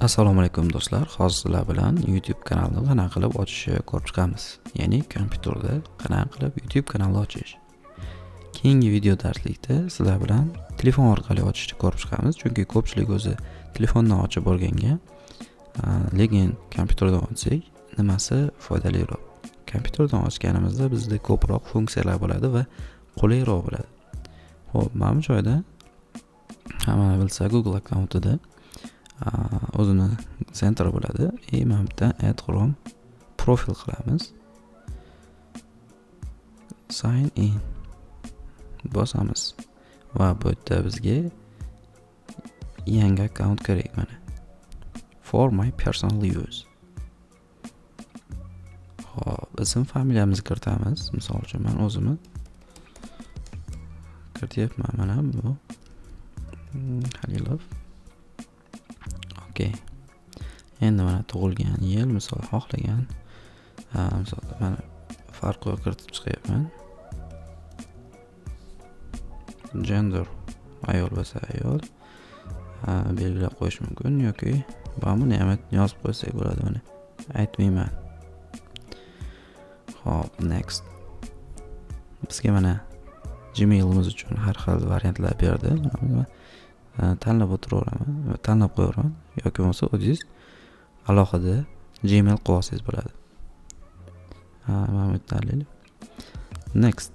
Assalomu alaykum do'stlar. Hozir sizlar bilan YouTube kanalni qanday qilib ochishni ko'rib chiqamiz. Ya'ni kompyuterda qanday qilib YouTube kanalni ochish. Keyingi video darslikda sizlar bilan telefon orqali ochishni ko'rib chiqamiz, chunki ko'pchilik o'zi telefondan ochib bo'lganga, lekin kompyuterdan ochsak nimasi foydaliroq? Kompyuterdan ochganimizda bizda ko'proq funksiyalar bo'ladi va qulayroq bo'ladi. Xo'p, mana bu joyda hamma bilsa Google akkauntida o'zini sentri bo'ladi. Mana bu yerda add Chrome profil qilamiz. Sign in bosamiz va bu yerda bizga yangi akkaunt kerak mana. For my personal use. Xo'p, ism familiyamizni kiritamiz. Misol uchun men o'zimni kirityapman mana bu. Halilov. Okay. Endi mana tug'ilgan yil, misol xohlagan, misol mana farqni kiritib chiqyapman. Gender ayol bo'lsa ayol belgilab qo'yish mumkin yoki buni ham yozib qo'ysak bo'ladi mana. Aytmayman. Xo'p, next. Bizga mana Gmail'imiz uchun har xil variantlar berdi. Tanlab o'tiraveraman, tanlab qo'yaman yoki bo'lmasa o'zingiz alohida Gmail qo'ysangiz bo'ladi. Mana bu tanlaylik. Next.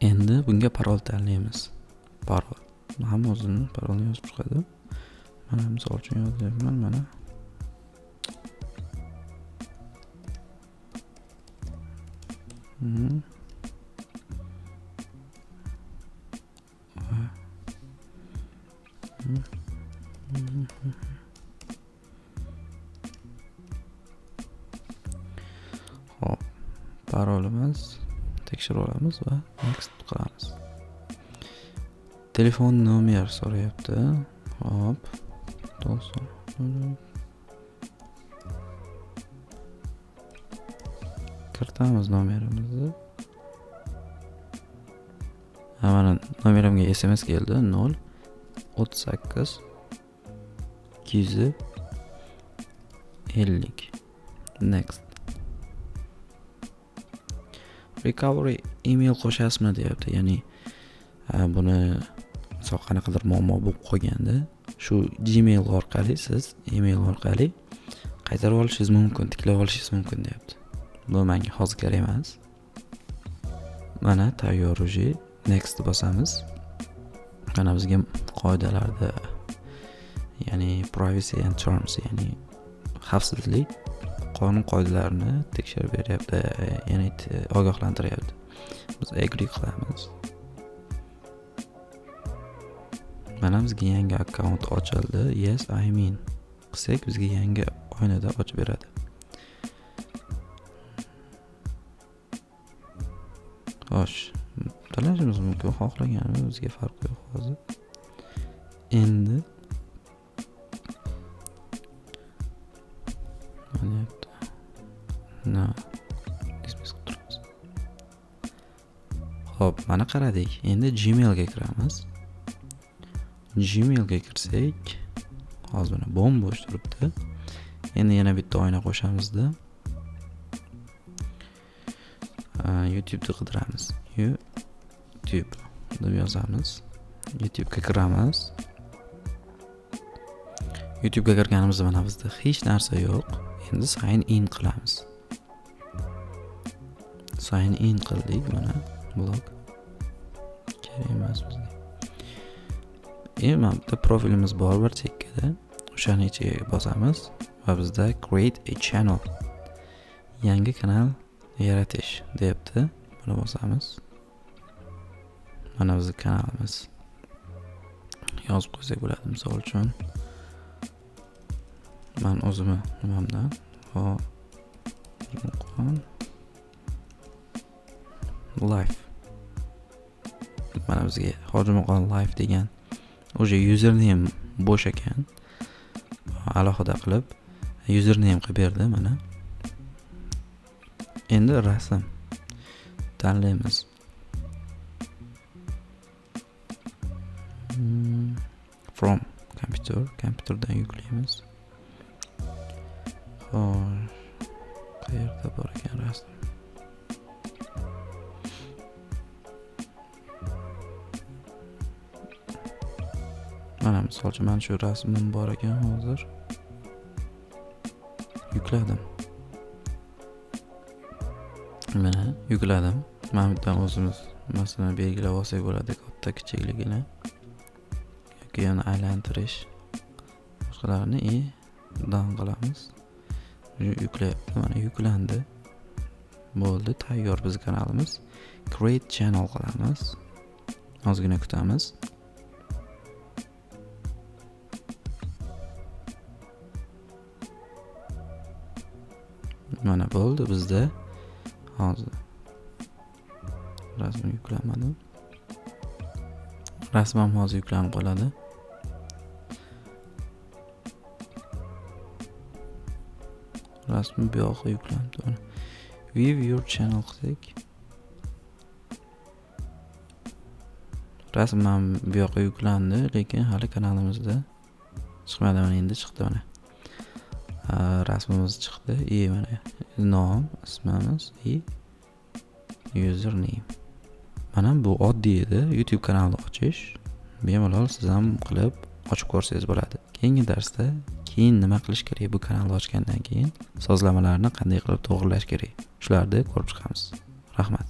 Endi bunga parol tanlaymiz. Parol. Hamma o'zining parolini yozib chiqadi. Mana misol uchun yozyapman mana. Hop, parolimiz tekshirib olamiz va next qilamiz. Telefon nomer so'rayapti. Hop, to'g'ri. Kiritamiz nomerimizni. Mana nomerimga SMS keldi 038 250. Next. Recovery email qo'shasizmi deyapti. Ya'ni buni misol qanaqadir muammo bo'lib qolganda, shu Gmail orqali siz email orqali qaytarib olishingiz mumkin, tiklab olishingiz mumkin deyapti. Bu menga hozir kerak emas. Mana tayyor uji. Next bosamiz. Mana bizga qoidalarda, ya'ni privacy and terms, ya'ni xavfsizlik qonun qoidalarini tekshirib beryapti, ya'ni ogohlantiryapti. Biz agree qilamiz. Mana bizga yangi akkaunt ochildi. Yes, I mean. Qilsak bizga yangi oynada ochib beradi. Xo'sh, tanlashimiz mumkin, xohlaganimiz, bizga farqi yo'q hozir. Endi Xo'p, mana qaradik. Endi Gmailga kiramiz. Gmailga kirsak, hozir mana bo'sh turibdi. Endi yana bitta oyna qo'shamizda. YouTube'ni qidiramiz. YouTube deb yozamiz. YouTube'ga kiramiz. YouTube'ga kirganimizda mana bizda hech narsa yo'q. Endi sign in qilamiz. Sign in qildik mana. Blog kerak emas bizga. Mana bitta profilimiz bor bir chekkada. O'shani ichiga bosamiz va bizda create a channel, yangi kanal yaratish deyapti. Buni bosamiz. Mana bizning kanalimiz. Yozib qo'ysak bo'ladi, misol uchun. Men o'zimni nimamdan live. Mana bizga Hojimuqon live degan o'sha username bo'sh ekan. Alohida qilib username qilib berdi mana. Endi rasm tanlaymiz. from computer. kompyuterdan yuklaymiz. Xo'sh, qayerda bor ekan rasm? Mana misol uchun men shu rasmim bor ekan, hozir yukladim. Mana yukladim. Mana bitta o'zimiz masalan belgilab olsak bo'ladi, katta kichikligini yoki yana aylantirish boshqalarini dan qilamiz. Yuklayapti, mana yuklandi. Bo'ldi, tayyor biz kanalimiz. Create channel qilamiz. Ozgina kutamiz. Mana bo'ldi bizda. Hozir rasm yuklanmadi. Rasmim hozir yuklanib qoladi. Rasm bu yoqqa yuklanibdi. View your channel qilsak. Rasmim bu yoqqa yuklandi, lekin hali kanalimizda chiqmadi. Mana endi chiqdi mana. Rasmimiz chiqdi. Mana nom, ismimiz, username. Mana bu oddiy edi. YouTube kanalini ochish. Bemalol siz ham qilib ochib ko'rsangiz bo'ladi. Keyingi darsda nima qilish kerak bu kanalni ochgandan keyin, sozlamalarni qanday qilib to'g'rilash kerak, shularni ko'rib chiqamiz. Rahmat.